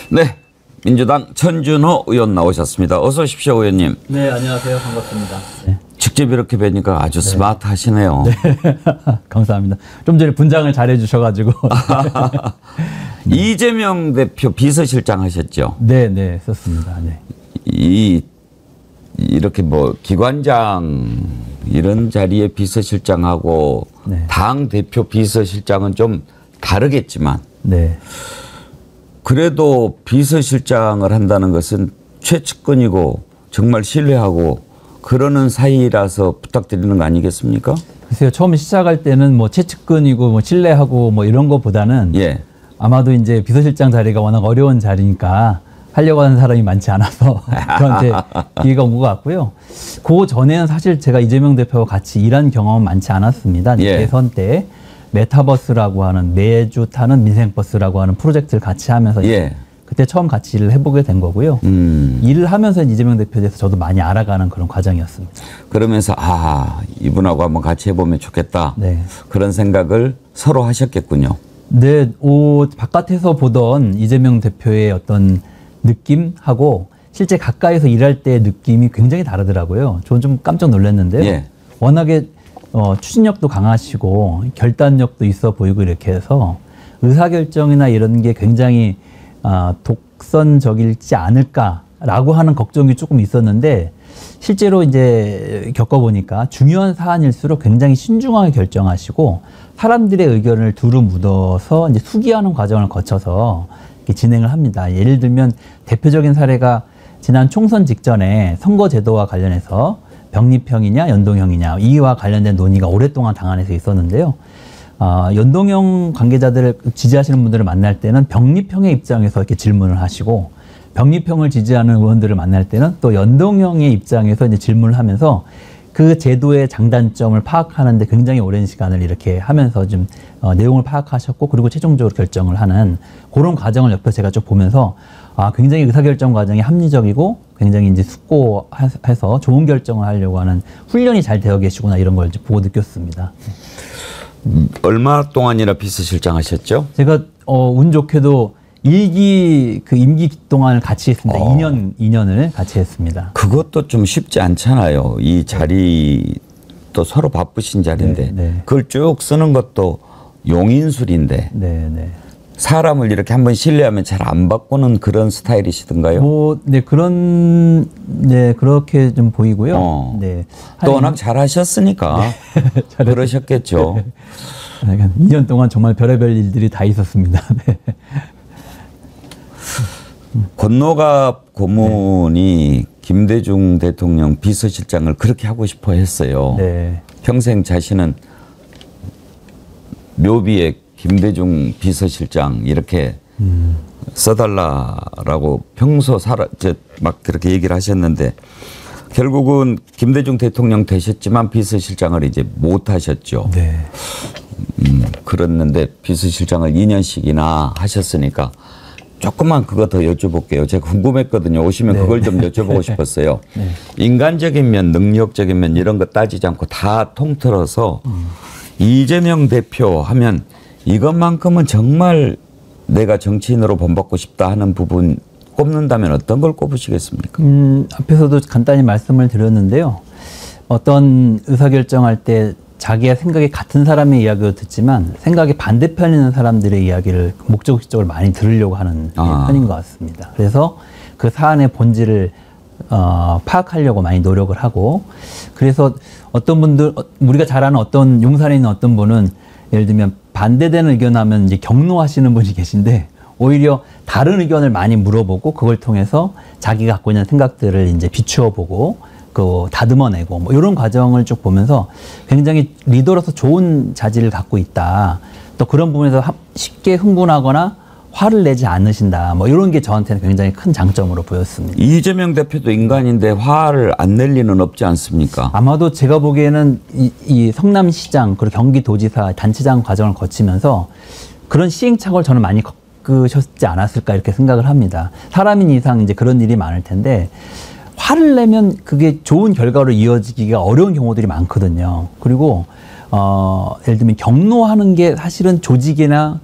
네, 민주당 천준호 의원 나오셨습니다. 어서 오십시오, 의원님. 네, 안녕하세요. 반갑습니다. 네. 직접 이렇게 뵈니까 아주 스마트하시네요. 네. 감사합니다. 좀 전에 분장을 잘해 주셔가지고. 이재명 대표 비서실장 하셨죠? 네, 네, 썼습니다. 네. 이렇게 뭐 기관장 이런 자리에 비서실장하고 네. 당 대표 비서실장은 좀 다르겠지만 네. 그래도 비서실장을 한다는 것은 최측근이고 정말 신뢰하고 그러는 사이라서 부탁드리는 거 아니겠습니까? 글쎄요, 처음 시작할 때는 뭐 최측근이고 뭐 신뢰하고 뭐 이런 것보다는 예. 아마도 이제 비서실장 자리가 워낙 어려운 자리니까 하려고 하는 사람이 많지 않아서 저한테 기회가 온 것 같고요. 그 전에는 사실 제가 이재명 대표와 같이 일한 경험은 많지 않았습니다. 예. 대선 때 메타버스라고 하는 매주 타는 민생버스라고 하는 프로젝트를 같이 하면서 예. 그때 처음 같이 일을 해보게 된 거고요. 일을 하면서 이재명 대표에 대해서 저도 많이 알아가는 그런 과정이었습니다. 그러면서 이분하고 한번 같이 해보면 좋겠다. 네. 그런 생각을 서로 하셨겠군요. 네, 바깥에서 보던 이재명 대표의 어떤 느낌하고 실제 가까이서 일할 때의 느낌이 굉장히 다르더라고요. 저는 좀 깜짝 놀랐는데요. 예. 워낙에 추진력도 강하시고 결단력도 있어 보이고 이렇게 해서 의사결정이나 이런 게 굉장히 독선적일지 않을까라고 하는 걱정이 조금 있었는데 실제로 이제 겪어보니까 중요한 사안일수록 굉장히 신중하게 결정하시고 사람들의 의견을 두루 묻어서 이제 수기하는 과정을 거쳐서 이렇게 진행을 합니다. 예를 들면 대표적인 사례가 지난 총선 직전에 선거제도와 관련해서 병립형이냐 연동형이냐 이와 관련된 논의가 오랫동안 당 안에서 있었는데요. 연동형 관계자들을 지지하시는 분들을 만날 때는 병립형의 입장에서 이렇게 질문을 하시고 병립형을 지지하는 의원들을 만날 때는 또 연동형의 입장에서 이제 질문을 하면서 그 제도의 장단점을 파악하는데 굉장히 오랜 시간을 이렇게 하면서 좀 내용을 파악하셨고 그리고 최종적으로 결정을 하는 그런 과정을 옆에서 제가 쭉 보면서 굉장히 의사결정 과정이 합리적이고 굉장히 이제 숙고해서 좋은 결정을 하려고 하는 훈련이 잘 되어 계시구나 이런 걸 이제 보고 느꼈습니다. 얼마 동안이나 비서실장 하셨죠? 제가 운 좋게도 임기 동안을 같이 했습니다. 2년을 같이 했습니다. 그것도 좀 쉽지 않잖아요. 이 자리 또 서로 바쁘신 자리인데 네. 그걸 쭉 쓰는 것도 용인술인데 네. 사람을 이렇게 한번 신뢰하면 잘 안 바꾸는 그런 스타일이시던가요? 그렇게 좀 보이고요. 네. 또 워낙 잘하셨으니까 그러셨겠죠. 2년 동안 정말 별의별 일들이 다 있었습니다. 네. 권노갑 고문이 김대중 대통령 비서실장을 그렇게 하고 싶어 했어요. 네. 평생 자신은 묘비에 김대중 비서실장 이렇게 써달라라고 평소 막 그렇게 얘기를 하셨는데 결국은 김대중 대통령 되셨지만 비서실장을 이제 못 하셨죠. 네. 그랬는데 비서실장을 2년씩이나 하셨으니까 조금만 그거 더 여쭤볼게요. 제가 궁금했거든요. 오시면 네. 그걸 좀 여쭤보고 싶었어요. 네. 인간적인 면, 능력적인 면 이런 거 따지지 않고 다 통틀어서 이재명 대표 하면 이것만큼은 정말 내가 정치인으로 본받고 싶다 하는 부분 꼽는다면 어떤 걸 꼽으시겠습니까? 앞에서도 간단히 말씀을 드렸는데요. 어떤 의사결정할 때 자기의 생각이 같은 사람의 이야기를 듣지만 생각이 반대편에 있는 사람들의 이야기를 목적적으로 많이 들으려고 하는 편인 것 같습니다. 그래서 그 사안의 본질을 파악하려고 많이 노력을 하고 그래서 어떤 분들 우리가 잘 아는 어떤 용산에 있는 어떤 분은 예를 들면 반대되는 의견하면 이제 경로하시는 분이 계신데 오히려 다른 의견을 많이 물어보고 그걸 통해서 자기가 갖고 있는 생각들을 이제 비추어 보고 다듬어내고 뭐 이런 과정을 쭉 보면서 굉장히 리더로서 좋은 자질을 갖고 있다. 또 그런 부분에서 쉽게 흥분하거나 화를 내지 않으신다. 뭐 이런 게 저한테는 굉장히 큰 장점으로 보였습니다. 이재명 대표도 인간인데 화를 안 낼 리는 없지 않습니까? 아마도 제가 보기에는 이 성남시장 그리고 경기도지사 단체장 과정을 거치면서 그런 시행착오를 저는 많이 겪으셨지 않았을까 이렇게 생각을 합니다. 사람인 이상 이제 그런 일이 많을 텐데 화를 내면 그게 좋은 결과로 이어지기가 어려운 경우들이 많거든요. 그리고 예를 들면 경로하는 게 사실은 조직이나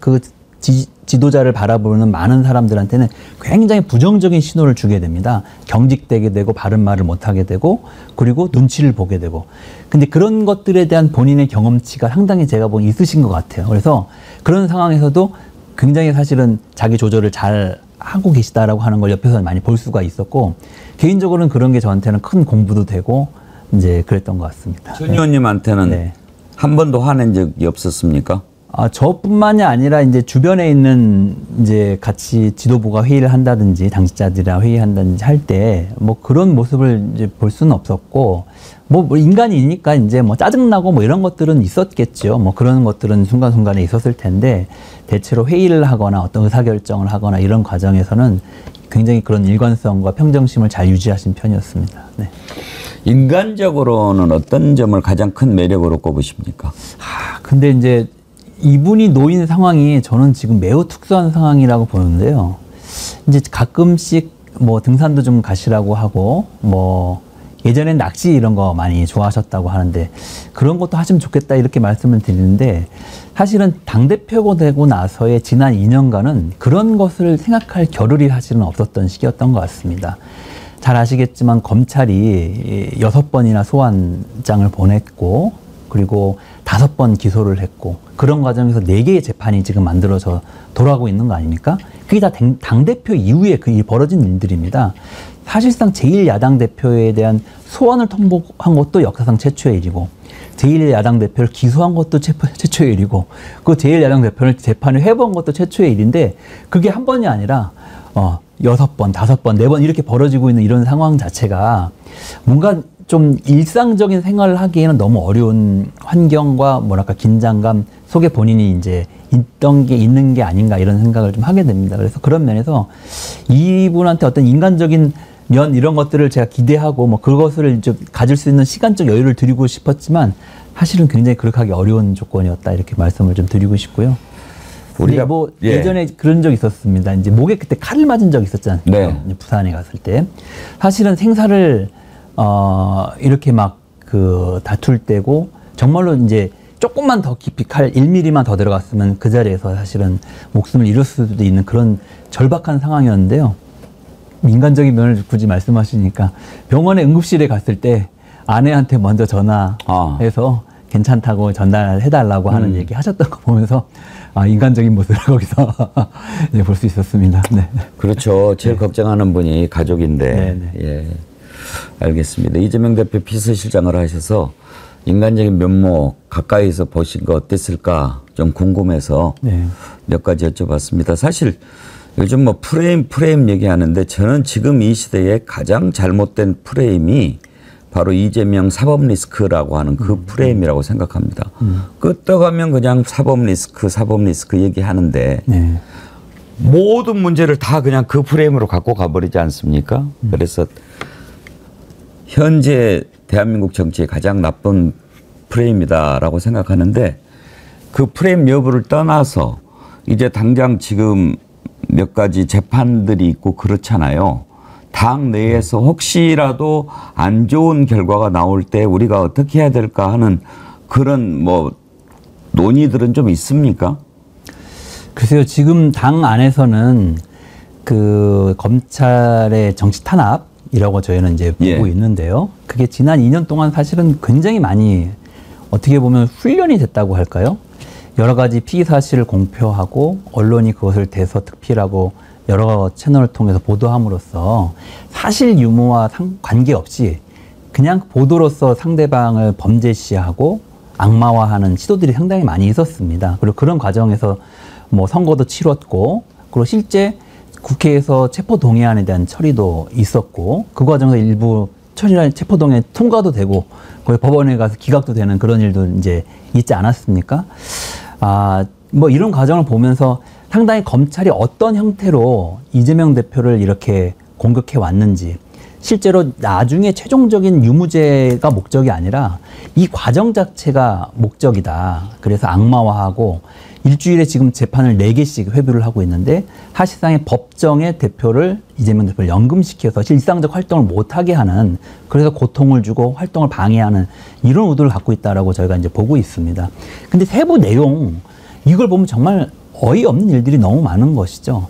지도자를 바라보는 많은 사람들한테는 굉장히 부정적인 신호를 주게 됩니다. 경직되게 되고 바른 말을 못하게 되고 그리고 눈치를 보게 되고. 근데 그런 것들에 대한 본인의 경험치가 상당히 제가 보기엔 있으신 것 같아요. 그래서 그런 상황에서도 굉장히 사실은 자기 조절을 잘 하고 계시다라고 하는 걸 옆에서 많이 볼 수가 있었고, 개인적으로는 그런 게 저한테는 큰 공부도 되고 이제 그랬던 것 같습니다. 전 의원님한테는 네. 한 번도 화낸 적이 없었습니까? 저뿐만이 아니라 이제 주변에 있는 이제 같이 지도부가 회의를 한다든지 당직자들이랑 회의한다든지 할 때 뭐 그런 모습을 이제 볼 수는 없었고, 뭐 인간이니까 이제 뭐 짜증나고 뭐 이런 것들은 있었겠죠. 뭐 그런 것들은 순간순간에 있었을 텐데, 대체로 회의를 하거나 어떤 의사결정을 하거나 이런 과정에서는 굉장히 그런 일관성과 평정심을 잘 유지하신 편이었습니다. 네. 인간적으로는 어떤 점을 가장 큰 매력으로 꼽으십니까? 근데 이제 이분이 놓인 상황이 저는 지금 매우 특수한 상황이라고 보는데요. 이제 가끔씩 뭐 등산도 좀 가시라고 하고, 뭐 예전엔 낚시 이런 거 많이 좋아하셨다고 하는데 그런 것도 하시면 좋겠다 이렇게 말씀을 드리는데, 사실은 당대표가 되고 나서의 지난 2년간은 그런 것을 생각할 겨를이 사실은 없었던 시기였던 것 같습니다. 잘 아시겠지만 검찰이 6번이나 소환장을 보냈고, 그리고 5번 기소를 했고, 그런 과정에서 4개의 재판이 지금 만들어져 돌아가고 있는 거 아닙니까? 그게 다 당대표 이후에 그 일 벌어진 일들입니다. 사실상 제1야당 대표에 대한 소환을 통보한 것도 역사상 최초의 일이고, 제1야당 대표를 기소한 것도 최초의 일이고, 그 제1야당 대표를 재판을 해본 것도 최초의 일인데, 그게 한 번이 아니라 6번, 5번, 4번 이렇게 벌어지고 있는 이런 상황 자체가 뭔가 좀 일상적인 생활을 하기에는 너무 어려운 환경과 뭐랄까 긴장감 속에 본인이 이제 있는 게 아닌가 이런 생각을 좀 하게 됩니다. 그래서 그런 면에서 이분한테 어떤 인간적인 면 이런 것들을 제가 기대하고 뭐 그것을 이제 가질 수 있는 시간적 여유를 드리고 싶었지만, 사실은 굉장히 그렇게 하기 어려운 조건이었다 이렇게 말씀을 좀 드리고 싶고요. 우리가 뭐 예전에 그런 적 있었습니다. 이제 목에 그때 칼을 맞은 적 있었지 않습니까? 네. 부산에 갔을 때 사실은 생사를 이렇게 막 그 다툴 때고, 정말로 이제 조금만 더 깊이 칼 1mm만 더 들어갔으면 그 자리에서 사실은 목숨을 잃을 수도 있는 그런 절박한 상황이었는데요. 인간적인 면을 굳이 말씀하시니까 병원에 응급실에 갔을 때 아내한테 먼저 전화해서 괜찮다고 전달해달라고 하는 얘기 하셨던 거 보면서 인간적인 모습을 거기서 이제 볼 수 있었습니다. 네. 그렇죠. 제일 걱정하는 분이 가족인데. 예. 알겠습니다. 이재명 대표 비서실장을 하셔서 인간적인 면모 가까이서 보신 거 어땠을까 좀 궁금해서 몇 가지 여쭤봤습니다. 사실 요즘 뭐 프레임 얘기하는데, 저는 지금 이 시대에 가장 잘못된 프레임이 바로 이재명 사법 리스크라고 하는 그 프레임이라고 생각합니다. 끄떡하면 그냥 사법 리스크 얘기하는데 모든 문제를 다 그냥 그 프레임으로 갖고 가버리지 않습니까? 그래서 현재 대한민국 정치의 가장 나쁜 프레임이다라고 생각하는데, 그 프레임 여부를 떠나서 이제 당장 지금 몇 가지 재판들이 있고 그렇잖아요. 당 내에서 혹시라도 안 좋은 결과가 나올 때 우리가 어떻게 해야 될까 하는 그런 뭐 논의들은 좀 있습니까? 글쎄요, 지금 당 안에서는 그 검찰의 정치 탄압이라고 저희는 이제 보고 있는데요. 그게 지난 2년 동안 사실은 굉장히 많이 어떻게 보면 훈련이 됐다고 할까요? 여러 가지 피의 사실을 공표하고 언론이 그것을 대서특필하고 여러 채널을 통해서 보도함으로써 사실 유무와 관계없이 그냥 보도로서 상대방을 범죄시하고 악마화하는 시도들이 상당히 많이 있었습니다. 그리고 그런 과정에서 뭐 선거도 치렀고, 그리고 실제 국회에서 체포동의안에 대한 처리도 있었고, 그 과정에서 일부 체포동의안 통과도 되고, 거기 법원에 가서 기각도 되는 그런 일도 이제 있지 않았습니까? 뭐 이런 과정을 보면서 상당히 검찰이 어떤 형태로 이재명 대표를 이렇게 공격해 왔는지, 실제로 나중에 최종적인 유무죄가 목적이 아니라 이 과정 자체가 목적이다. 그래서 악마화하고 일주일에 지금 재판을 4개씩 회부를 하고 있는데, 사실상의 법정의 대표를, 이재명 대표를 연금시켜서 일상적 활동을 못하게 하는, 그래서 고통을 주고 활동을 방해하는 이런 의도를 갖고 있다라고 저희가 이제 보고 있습니다. 근데 세부 내용, 이걸 보면 정말 거의 없는 일들이 너무 많은 것이죠.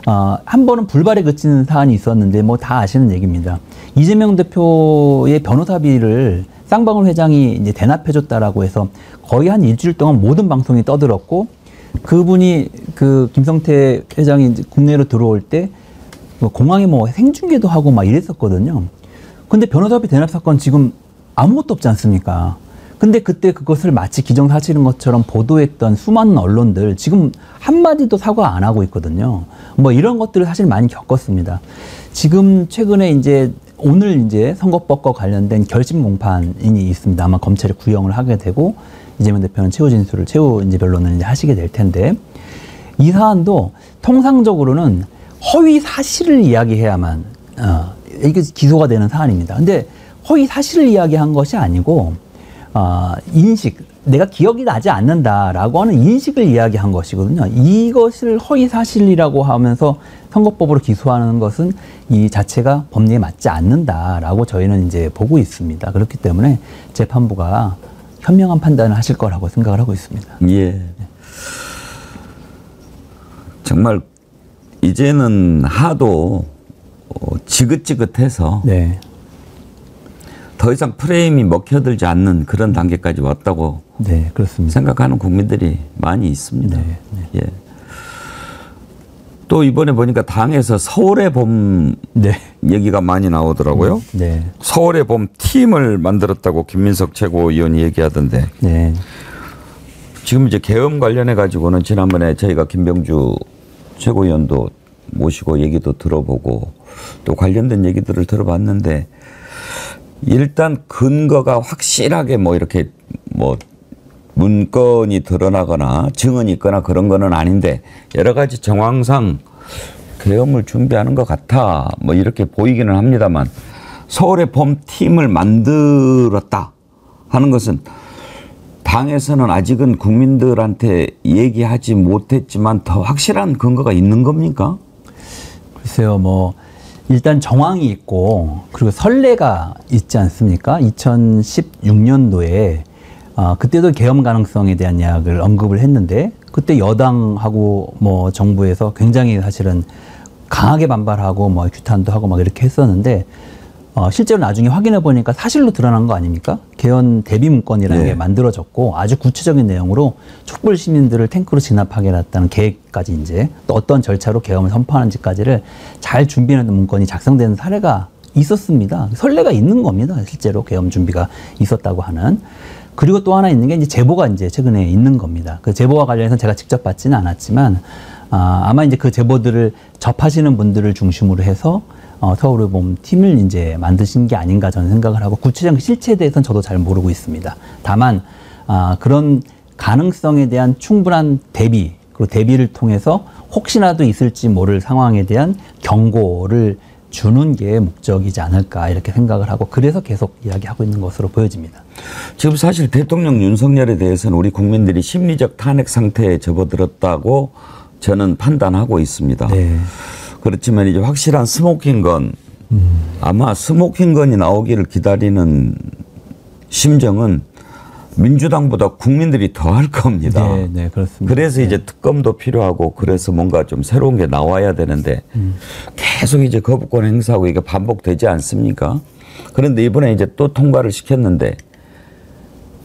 한 번은 불발에 그치는 사안이 있었는데 뭐 다 아시는 얘기입니다. 이재명 대표의 변호사비를 쌍방울 회장이 이제 대납해줬다라고 해서 거의 한 일주일 동안 모든 방송이 떠들었고, 그분이 그 김성태 회장이 이제 국내로 들어올 때 공항에 뭐 생중계도 하고 막 이랬었거든요. 근데 변호사비 대납 사건 지금 아무것도 없지 않습니까? 근데 그때 그것을 마치 기정사실인 것처럼 보도했던 수많은 언론들 지금 한마디도 사과 안 하고 있거든요. 뭐 이런 것들을 사실 많이 겪었습니다. 지금 최근에 이제 오늘 이제 선거법과 관련된 결심 공판이 있습니다. 아마 검찰이 구형을 하게 되고 이재명 대표는 최후 진술을, 최후 이제 변론을 이제 하시게 될 텐데, 이 사안도 통상적으로는 허위 사실을 이야기해야만 이게 기소가 되는 사안입니다. 근데 허위 사실을 이야기한 것이 아니고 인식, 내가 기억이 나지 않는다라고 하는 인식을 이야기한 것이거든요. 이것을 허위 사실이라고 하면서 선거법으로 기소하는 것은 이 자체가 법리에 맞지 않는다라고 저희는 이제 보고 있습니다. 그렇기 때문에 재판부가 현명한 판단을 하실 거라고 생각을 하고 있습니다. 예. 정말 이제는 하도 지긋지긋해서 네. 더 이상 프레임이 먹혀들지 않는 그런 단계까지 왔다고 네, 그렇습니다. 생각하는 국민들이 많이 있습니다. 네, 네. 예. 또 이번에 보니까 당에서 서울의 봄 네. 얘기가 많이 나오더라고요. 네. 서울의 봄 팀을 만들었다고 김민석 최고위원이 얘기하던데, 네. 지금 이제 계엄 관련해 가지고는 지난번에 저희가 김병주 최고위원도 모시고 얘기도 들어보고 또 관련된 얘기들을 들어봤는데, 일단 근거가 확실하게 뭐 이렇게 뭐 문건이 드러나거나 증언이 있거나 그런 거는 아닌데, 여러 가지 정황상 계엄을 준비하는 것 같아 뭐 이렇게 보이기는 합니다만, 서울의 봄 팀을 만들었다 하는 것은 당에서는 아직은 국민들한테 얘기하지 못했지만 더 확실한 근거가 있는 겁니까? 글쎄요, 뭐 일단 정황이 있고 그리고 선례가 있지 않습니까? 2016년도에 그때도 계엄 가능성에 대한 이야기를 언급을 했는데, 그때 여당하고 뭐 정부에서 굉장히 사실은 강하게 반발하고 뭐 규탄도 하고 막 이렇게 했었는데, 실제로 나중에 확인해 보니까 사실로 드러난 거 아닙니까? 개헌 대비 문건이라는 네. 게 만들어졌고 아주 구체적인 내용으로 촛불 시민들을 탱크로 진압하게 했다는 계획까지, 이제 또 어떤 절차로 계엄을 선포하는지까지를 잘 준비하는 문건이 작성되는 사례가 있었습니다. 선례가 있는 겁니다. 실제로 계엄 준비가 있었다고 하는. 그리고 또 하나 있는 게 이제 제보가 이제 최근에 있는 겁니다. 그 제보와 관련해서 제가 직접 받지는 않았지만 아마 이제 그 제보들을 접하시는 분들을 중심으로 해서 서울의 봄 팀을 이제 만드신 게 아닌가 저는 생각을 하고, 구체적인 실체에 대해서는 저도 잘 모르고 있습니다. 다만 그런 가능성에 대한 충분한 대비, 그리고 대비를 통해서 혹시라도 있을지 모를 상황에 대한 경고를 주는 게 목적이지 않을까 이렇게 생각을 하고, 그래서 계속 이야기하고 있는 것으로 보여집니다. 지금 사실 대통령 윤석열에 대해서는 우리 국민들이 심리적 탄핵 상태에 접어들었다고 저는 판단하고 있습니다. 네. 그렇지만 이제 확실한 스모킹건, 아마 스모킹건이 나오기를 기다리는 심정은 민주당보다 국민들이 더 할 겁니다. 네, 네, 그렇습니다. 그래서 이제 특검도 필요하고, 그래서 뭔가 좀 새로운 게 나와야 되는데 계속 이제 거부권 행사하고 이게 반복되지 않습니까? 그런데 이번에 이제 또 통과를 시켰는데,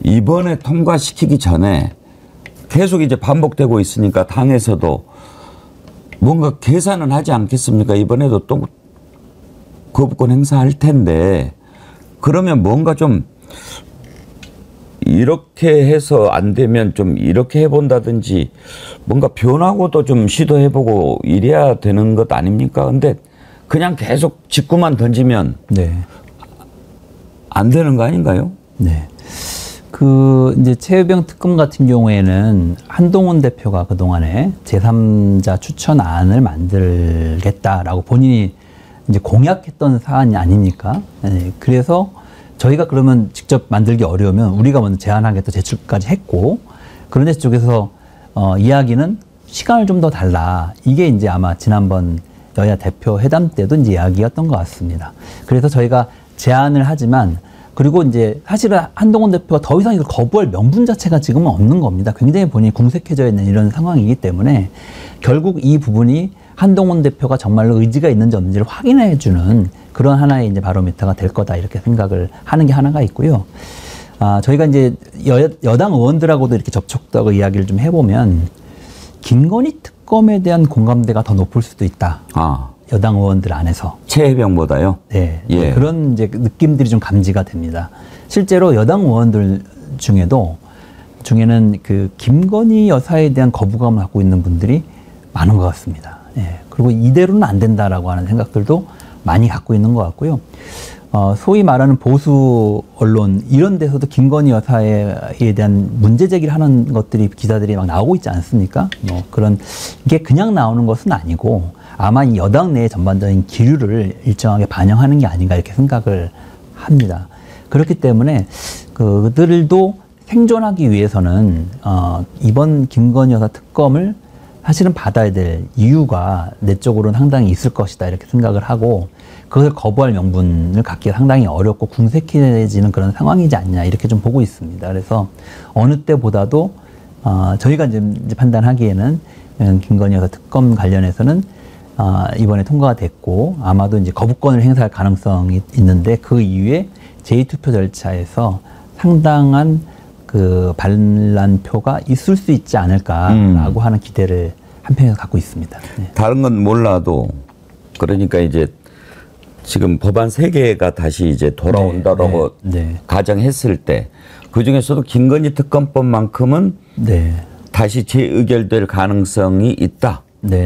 이번에 통과시키기 전에 계속 이제 반복되고 있으니까 당에서도 뭔가 계산은 하지 않겠습니까? 이번에도 또 거부권 행사할 텐데, 그러면 뭔가 좀 이렇게 해서 안 되면 좀 이렇게 해본다든지 뭔가 변화고도 좀 시도해보고 이래야 되는 것 아닙니까? 근데 그냥 계속 직구만 던지면 네. 안 되는 거 아닌가요? 네. 이제 최혜병 특검 같은 경우에는 한동훈 대표가 그동안에 제3자 추천안을 만들겠다라고 본인이 이제 공약했던 사안이 아닙니까? 네. 그래서 저희가 그러면 직접 만들기 어려우면 우리가 먼저 제안하겠다 제출까지 했고, 그런데 쪽에서 이야기는 시간을 좀 더 달라. 이게 이제 아마 지난번 여야 대표 회담 때도 이제 이야기였던 것 같습니다. 그래서 저희가 제안을 하지만 그리고 이제 사실은 한동훈 대표가 더 이상 이걸 거부할 명분 자체가 지금은 없는 겁니다. 굉장히 본인이 궁색해져 있는 이런 상황이기 때문에 결국 이 부분이 한동훈 대표가 정말로 의지가 있는지 없는지를 확인해 주는 그런 하나의 이제 바로미터가 될 거다 이렇게 생각을 하는 게 하나가 있고요. 저희가 이제 여당 의원들하고도 이렇게 접촉하고 이야기를 좀 해보면 김건희 특검에 대한 공감대가 더 높을 수도 있다. 여당 의원들 안에서. 최혜병보다요? 네. 예. 그런 이제 느낌들이 좀 감지가 됩니다. 실제로 여당 의원들 중에는 그 김건희 여사에 대한 거부감을 갖고 있는 분들이 많은 것 같습니다. 예. 그리고 이대로는 안 된다라고 하는 생각들도 많이 갖고 있는 것 같고요. 소위 말하는 보수 언론 이런 데서도 김건희 여사에 대한 문제 제기를 하는 것들이 기사들이 막 나오고 있지 않습니까? 뭐 그런 이게 그냥 나오는 것은 아니고 아마 이 여당 내의 전반적인 기류를 일정하게 반영하는 게 아닌가 이렇게 생각을 합니다. 그렇기 때문에 그들도 생존하기 위해서는 이번 김건희 여사 특검을 사실은 받아야 될 이유가 내적으로는 상당히 있을 것이다 이렇게 생각을 하고 그것을 거부할 명분을 갖기가 상당히 어렵고 궁색해지는 그런 상황이지 않냐 이렇게 좀 보고 있습니다. 그래서 어느 때보다도 저희가 이제 판단하기에는 김건희 여사 특검 관련해서는 이번에 통과가 됐고 아마도 이제 거부권을 행사할 가능성이 있는데 그 이후에 제2투표 절차에서 상당한 그 반란표가 있을 수 있지 않을까라고 하는 기대를 한편에서 갖고 있습니다. 네. 다른 건 몰라도 그러니까 이제 지금 법안 3개가 다시 이제 돌아온다라고 가정했을 때 그중에서도 김건희 특검법만큼은 다시 재의결될 가능성이 있다.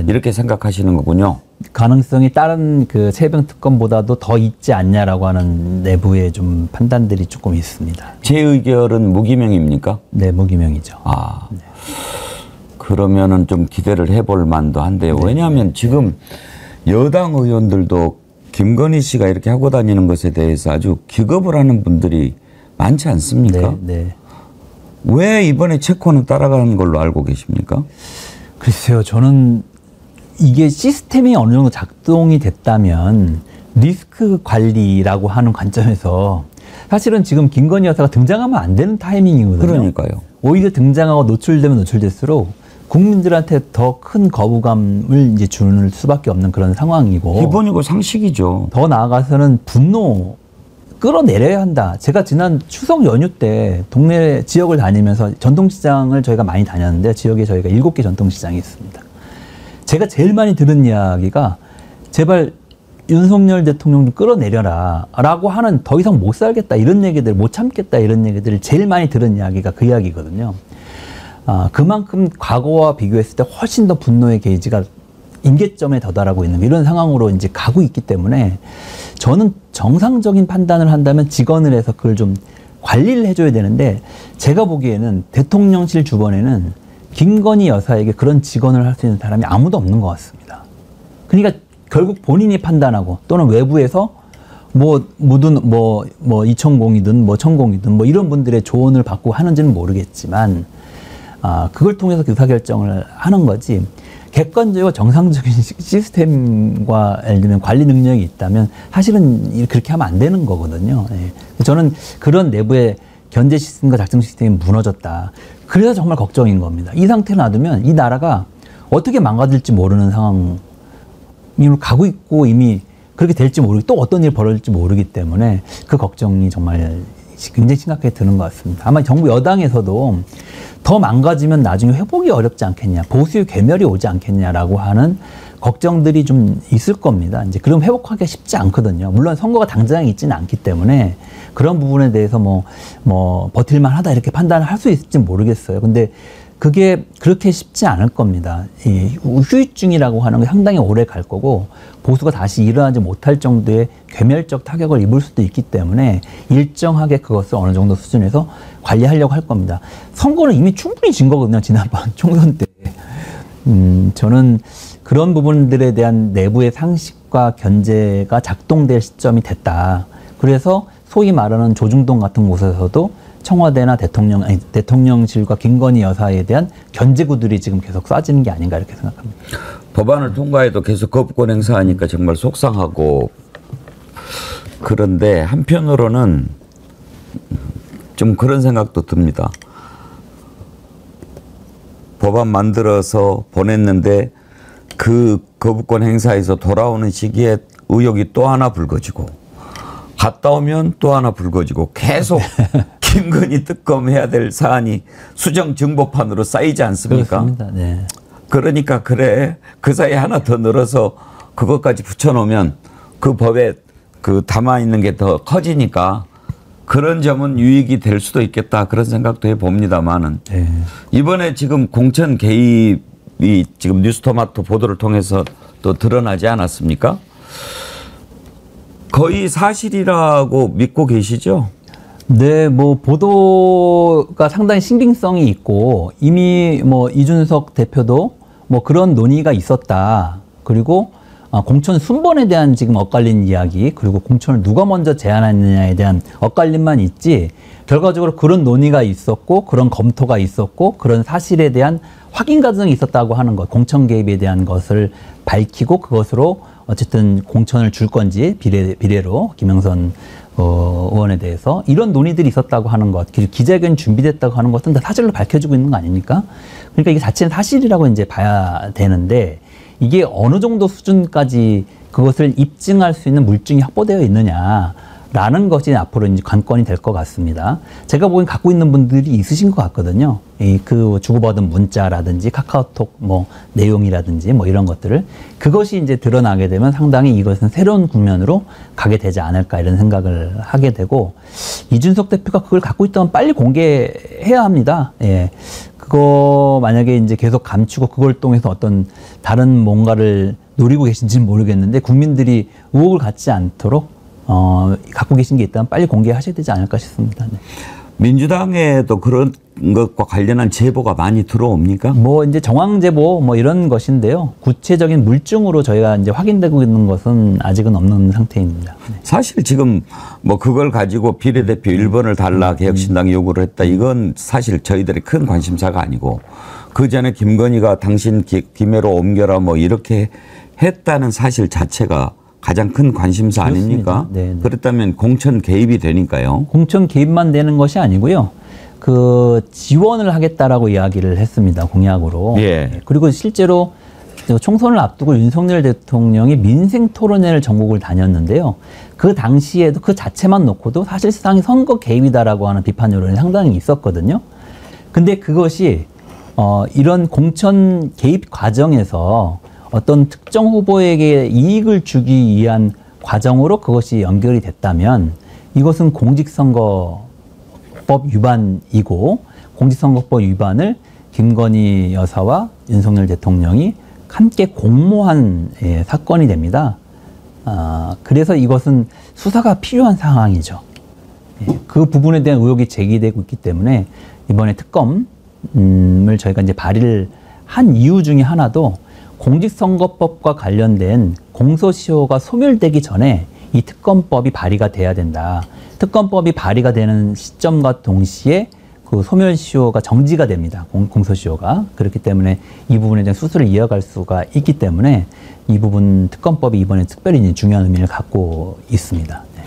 이렇게 생각하시는 거군요. 가능성이 다른 그 최혜병 특검보다도 더 있지 않냐라고 하는 내부의 좀 판단들이 조금 있습니다. 재의결은 무기명입니까? 네, 무기명이죠. 그러면은 좀 기대를 해볼 만도 한데요. 왜냐하면 지금 여당 의원들도 김건희 씨가 이렇게 하고 다니는 것에 대해서 아주 기겁을 하는 분들이 많지 않습니까? 왜 이번에 체코는 따라가는 걸로 알고 계십니까? 글쎄요, 저는 이게 시스템이 어느 정도 작동이 됐다면 리스크 관리라고 하는 관점에서 사실은 지금 김건희 여사가 등장하면 안 되는 타이밍이거든요. 그러니까요. 오히려 등장하고 노출되면 노출될수록 국민들한테 더 큰 거부감을 이제 주는 수밖에 없는 그런 상황이고. 기본이고 상식이죠. 더 나아가서는 분노 끌어내려야 한다. 제가 지난 추석 연휴 때 동네 지역을 다니면서 전통시장을 저희가 많이 다녔는데 지역에 저희가 7개 전통시장이 있습니다. 제가 제일 많이 들은 이야기가 제발 윤석열 대통령 좀 끌어내려라 라고 하는 더 이상 못 살겠다 이런 얘기들 못 참겠다 이런 얘기들을 제일 많이 들은 이야기가 그 이야기거든요. 그만큼 과거와 비교했을 때 훨씬 더 분노의 게이지가 임계점에 도달하고 있는 이런 상황으로 이제 가고 있기 때문에 저는 정상적인 판단을 한다면 직언을 해서 그걸 좀 관리를 해줘야 되는데 제가 보기에는 대통령실 주변에는 김건희 여사에게 그런 직언을 할 수 있는 사람이 아무도 없는 것 같습니다. 그러니까 결국 본인이 판단하고 또는 외부에서 이천공이든 천공이든 이런 분들의 조언을 받고 하는지는 모르겠지만 그걸 통해서 의사결정을 하는 거지 객관적이고 정상적인 시스템과 예를 들면 관리 능력이 있다면 사실은 그렇게 하면 안 되는 거거든요. 저는 그런 내부의 견제 시스템과 작성 시스템이 무너졌다. 그래서 정말 걱정인 겁니다. 이 상태로 놔두면 이 나라가 어떻게 망가질지 모르는 상황으로 가고 있고 이미 그렇게 될지 모르고 또 어떤 일이 벌어질지 모르기 때문에 그 걱정이 정말 굉장히 심각하게 드는 것 같습니다. 아마 정부 여당에서도 더 망가지면 나중에 회복이 어렵지 않겠냐, 보수의 괴멸이 오지 않겠냐라고 하는 걱정들이 좀 있을 겁니다. 이제 그럼 회복하기가 쉽지 않거든요. 물론 선거가 당장에 있지는 않기 때문에 그런 부분에 대해서 버틸만 하다 이렇게 판단을 할 수 있을지 모르겠어요. 근데 그게 그렇게 쉽지 않을 겁니다. 이 후유증이라고 하는 게 상당히 오래 갈 거고 보수가 다시 일어나지 못할 정도의 괴멸적 타격을 입을 수도 있기 때문에 일정하게 그것을 어느 정도 수준에서 관리하려고 할 겁니다. 선거는 이미 충분히 진 거거든요. 지난번 총선 때. 저는 그런 부분들에 대한 내부의 상식과 견제가 작동될 시점이 됐다. 그래서 소위 말하는 조중동 같은 곳에서도 청와대나 대통령실과 김건희 여사에 대한 견제구들이 지금 계속 쏴지는 게 아닌가 이렇게 생각합니다. 법안을 통과해도 계속 거부권 행사하니까 정말 속상하고 그런데 한편으로는 좀 그런 생각도 듭니다. 법안 만들어서 보냈는데 그 거부권 행사에서 돌아오는 시기에 의혹이 또 하나 불거지고 갔다 오면 또 하나 불거지고 계속 김건희 특검해야 될 사안이 수정 정보판으로 쌓이지 않습니까? 그렇습니다. 네. 그러니까 그래 그 사이에 하나 더 늘어서 그것까지 붙여놓으면 그 법에 그 담아 있는 게 더 커지니까 그런 점은 유익이 될 수도 있겠다 그런 생각도 해봅니다만은 네. 이번에 지금 공천 개입이 지금 뉴스토마토 보도를 통해서 또 드러나지 않았습니까? 거의 사실이라고 믿고 계시죠? 네, 뭐 보도가 상당히 신빙성이 있고 이미 뭐 이준석 대표도 뭐 그런 논의가 있었다. 그리고 공천 순번에 대한 지금 엇갈린 이야기, 그리고 공천을 누가 먼저 제안했느냐에 대한 엇갈림만 있지, 결과적으로 그런 논의가 있었고, 그런 검토가 있었고, 그런 사실에 대한 확인 과정이 있었다고 하는 것, 공천 개입에 대한 것을 밝히고 그것으로 어쨌든 공천을 줄 건지 비례로 김영선 의원에 대해서 이런 논의들이 있었다고 하는 것, 기자회견 준비됐다고 하는 것은 다 사실로 밝혀지고 있는 거 아닙니까? 그러니까 이게 자체는 사실이라고 이제 봐야 되는데, 이게 어느 정도 수준까지 그것을 입증할 수 있는 물증이 확보되어 있느냐라는 것이 앞으로 이제 관건이 될 것 같습니다. 제가 보기엔 갖고 있는 분들이 있으신 것 같거든요. 그 주고받은 문자라든지 카카오톡 뭐 내용이라든지 뭐 이런 것들을, 그것이 이제 드러나게 되면 상당히 이것은 새로운 국면으로 가게 되지 않을까 이런 생각을 하게 되고, 이준석 대표가 그걸 갖고 있다면 빨리 공개해야 합니다. 예. 그거 만약에 이제 계속 감추고 그걸 통해서 어떤 다른 뭔가를 노리고 계신지는 모르겠는데, 국민들이 의혹을 갖지 않도록 갖고 계신 게 있다면 빨리 공개하셔야 되지 않을까 싶습니다. 네. 민주당에도 그런 것과 관련한 제보가 많이 들어옵니까? 뭐 이제 정황 제보 뭐 이런 것인데요. 구체적인 물증으로 저희가 이제 확인되고 있는 것은 아직은 없는 상태입니다. 네. 사실 지금 뭐 그걸 가지고 비례대표 1번을 달라 개혁신당이 요구를 했다. 이건 사실 저희들의 큰 관심사가 아니고, 그 전에 김건희가 당신 기매로 옮겨라 뭐 이렇게 했다는 사실 자체가 가장 큰 관심사 아닙니까? 네, 네. 그렇다면 공천 개입이 되니까요. 공천 개입만 되는 것이 아니고요. 그 지원을 하겠다라고 이야기를 했습니다. 공약으로. 예. 그리고 실제로 총선을 앞두고 윤석열 대통령이 민생 토론회를 전국을 다녔는데요. 그 당시에도 그 자체만 놓고도 사실상 선거 개입이다라고 하는 비판 여론이 상당히 있었거든요. 근데 그것이 이런 공천 개입 과정에서 어떤 특정 후보에게 이익을 주기 위한 과정으로 그것이 연결이 됐다면 이것은 공직선거법 위반이고, 공직선거법 위반을 김건희 여사와 윤석열 대통령이 함께 공모한 사건이 됩니다. 그래서 이것은 수사가 필요한 상황이죠. 그 부분에 대한 의혹이 제기되고 있기 때문에 이번에 특검을 저희가 이제 발의를 한 이유 중에 하나도 공직선거법과 관련된 공소시효가 소멸되기 전에 이 특검법이 발의가 돼야 된다. 특검법이 발의가 되는 시점과 동시에 그 소멸시효가 정지가 됩니다. 공소시효가. 그렇기 때문에 이 부분에 대한 수술을 이어갈 수가 있기 때문에 이 부분 특검법이 이번에 특별히 중요한 의미를 갖고 있습니다. 네.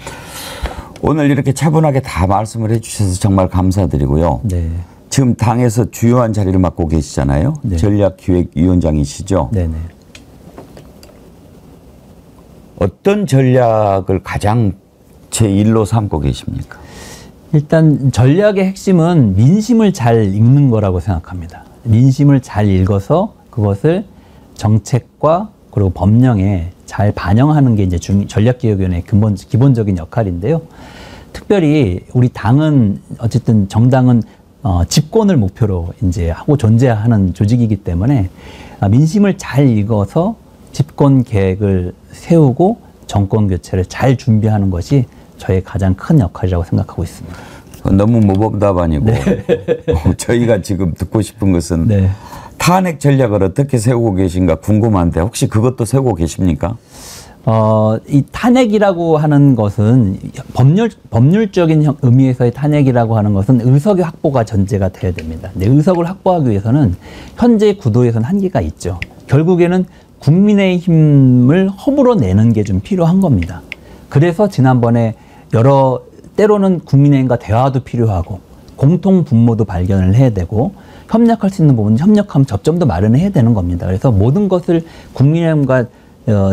오늘 이렇게 차분하게 다 말씀을 해주셔서 정말 감사드리고요. 네. 지금 당에서 주요한 자리를 맡고 계시잖아요. 네. 전략기획위원장이시죠. 네네. 어떤 전략을 가장 제1로 삼고 계십니까? 일단 전략의 핵심은 민심을 잘 읽는 거라고 생각합니다. 민심을 잘 읽어서 그것을 정책과 그리고 법령에 잘 반영하는 게 이제 전략기획위원회의 기본적인 역할인데요. 특별히 우리 당은 어쨌든 정당은 집권을 목표로 이제 하고 존재하는 조직이기 때문에 민심을 잘 읽어서 집권 계획을 세우고 정권 교체를 잘 준비하는 것이 저의 가장 큰 역할이라고 생각하고 있습니다. 너무 모범답안이고 네. 저희가 지금 듣고 싶은 것은 네. 탄핵 전략을 어떻게 세우고 계신가 궁금한데 혹시 그것도 세우고 계십니까? 이 탄핵이라고 하는 것은 법률적인 의미에서의 탄핵이라고 하는 것은 의석의 확보가 전제가 돼야 됩니다. 근데 의석을 확보하기 위해서는 현재 구도에서는 한계가 있죠. 결국에는 국민의힘을 허물어 내는 게 좀 필요한 겁니다. 그래서 지난번에 여러 때로는 국민의힘과 대화도 필요하고 공통 분모도 발견을 해야 되고 협력할 수 있는 부분은 협력하면 접점도 마련해야 되는 겁니다. 그래서 모든 것을 국민의힘과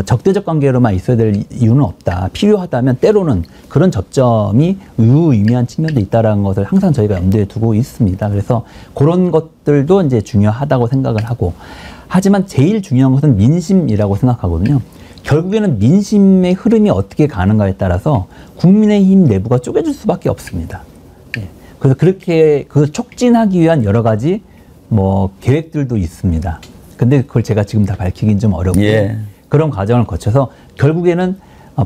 적대적 관계로만 있어야 될 이유는 없다. 필요하다면 때로는 그런 접점이 유의미한 측면도 있다라는 것을 항상 저희가 염두에 두고 있습니다. 그래서 그런 것들도 이제 중요하다고 생각을 하고, 하지만 제일 중요한 것은 민심이라고 생각하거든요. 결국에는 민심의 흐름이 어떻게 가는가에 따라서 국민의힘 내부가 쪼개질 수밖에 없습니다. 그래서 그렇게 그 촉진하기 위한 여러 가지 뭐 계획들도 있습니다. 근데 그걸 제가 지금 다 밝히긴 좀 어렵고 그런 과정을 거쳐서 결국에는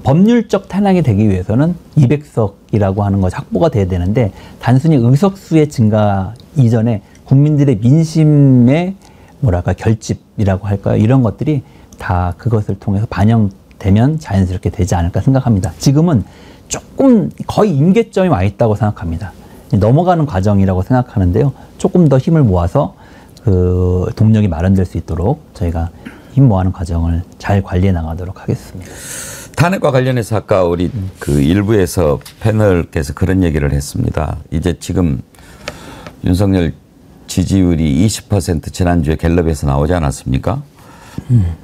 법률적 탄핵이 되기 위해서는 200석이라고 하는 것이 확보가 돼야 되는데, 단순히 의석수의 증가 이전에 국민들의 민심의 뭐랄까 결집이라고 할까요? 이런 것들이 다 그것을 통해서 반영되면 자연스럽게 되지 않을까 생각합니다. 지금은 조금 거의 임계점이 와 있다고 생각합니다. 넘어가는 과정이라고 생각하는데요. 조금 더 힘을 모아서 그 동력이 마련될 수 있도록 저희가 힘 모아는 과정을 잘 관리해 나가도록 하겠습니다. 탄핵과 관련해서 아까 우리 그 일부에서 패널께서 그런 얘기를 했습니다. 이제 지금 윤석열 지지율이 20% 지난주에 갤럽에서 나오지 않았습니까?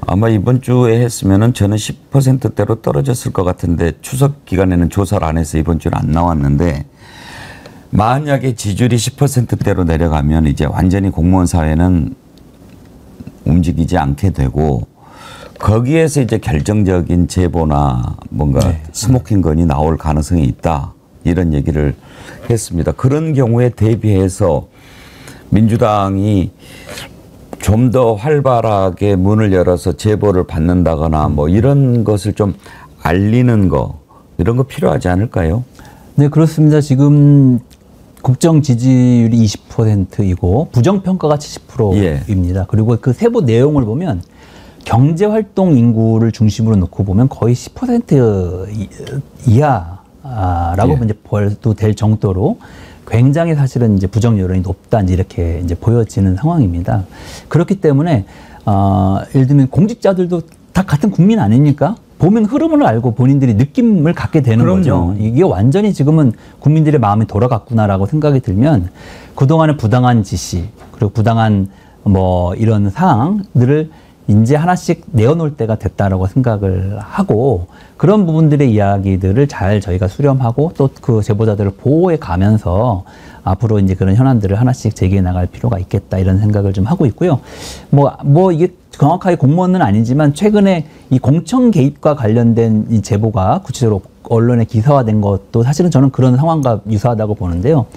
아마 이번 주에 했으면은 저는 10%대로 떨어졌을 것 같은데, 추석 기간에는 조사를 안 해서 이번 주는 안 나왔는데, 만약에 지지율이 10%대로 내려가면 이제 완전히 공무원 사회는 움직이지 않게 되고, 거기에서 이제 결정적인 제보나 뭔가 스모킹 건이 나올 가능성이 있다, 이런 얘기를 했습니다. 그런 경우에 대비해서 민주당이 좀 더 활발하게 문을 열어서 제보를 받는다거나 뭐 이런 것을 좀 알리는 거, 이런 거 필요하지 않을까요? 네, 그렇습니다. 지금 국정 지지율이 20%이고 부정평가가 70%입니다. 그리고 그 세부 내용을 보면 경제활동 인구를 중심으로 놓고 보면 거의 10% 이하라고 이제 봐도 될 정도로 굉장히 사실은 이제 부정 여론이 높다, 이렇게 이제 보여지는 상황입니다. 그렇기 때문에 예를 들면 공직자들도 다 같은 국민 아닙니까? 보면 흐름을 알고 본인들이 느낌을 갖게 되는 거죠. 이게 완전히 지금은 국민들의 마음이 돌아갔구나라고 생각이 들면, 그동안의 부당한 지시, 그리고 부당한 뭐 이런 사항들을 이제 하나씩 내어놓을 때가 됐다라고 생각을 하고, 그런 부분들의 이야기들을 잘 저희가 수렴하고 또 그 제보자들을 보호해 가면서 앞으로 이제 그런 현안들을 하나씩 제기해 나갈 필요가 있겠다, 이런 생각을 좀 하고 있고요. 뭐 이게 정확하게 공무원은 아니지만 최근에 이 공천 개입과 관련된 이 제보가 구체적으로 언론에 기사화된 것도 사실은 저는 그런 상황과 유사하다고 보는데요.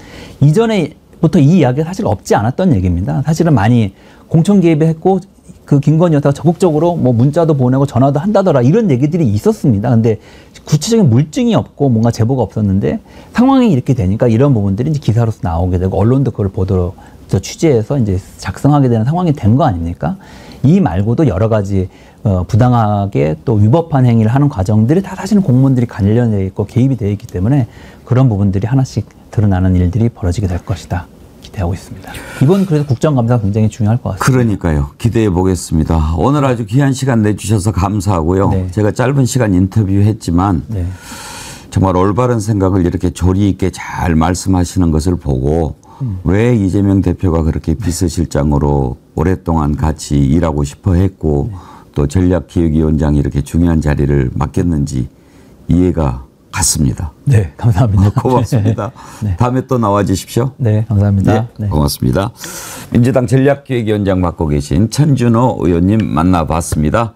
이전에부터 이 이야기가 사실 없지 않았던 얘기입니다. 사실은 많이 공천 개입을 했고 그 김건희 여사가 적극적으로 뭐 문자도 보내고 전화도 한다더라, 이런 얘기들이 있었습니다. 근데 구체적인 물증이 없고 뭔가 제보가 없었는데, 상황이 이렇게 되니까 이런 부분들이 이제 기사로서 나오게 되고 언론도 그걸 보도록 취재해서 이제 작성하게 되는 상황이 된 거 아닙니까? 이 말고도 여러 가지 부당하게 또 위법한 행위를 하는 과정들이 다 사실은 공무원들이 관련되어 있고 개입이 되어 있기 때문에 그런 부분들이 하나씩 드러나는 일들이 벌어지게 될 것이다, 기대하고 있습니다. 이번 그래서 국정감사 굉장히 중요할 것 같습니다. 그러니까요. 기대해 보겠습니다. 오늘 아주 귀한 시간 내주셔서 감사하고요. 네. 제가 짧은 시간 인터뷰했지만 정말 올바른 생각을 이렇게 조리 있게 잘 말씀하시는 것을 보고 왜 이재명 대표가 그렇게 비서실장으로 오랫동안 같이 일하고 싶어 했고 또 전략기획위원장이 이렇게 중요한 자리를 맡겼는지 이해가 갔습니다. 네, 감사합니다. 고맙습니다. 네. 다음에 또 나와 주십시오. 네, 감사합니다. 네, 고맙습니다. 민주당 전략기획위원장 맡고 계신 천준호 의원님 만나봤습니다.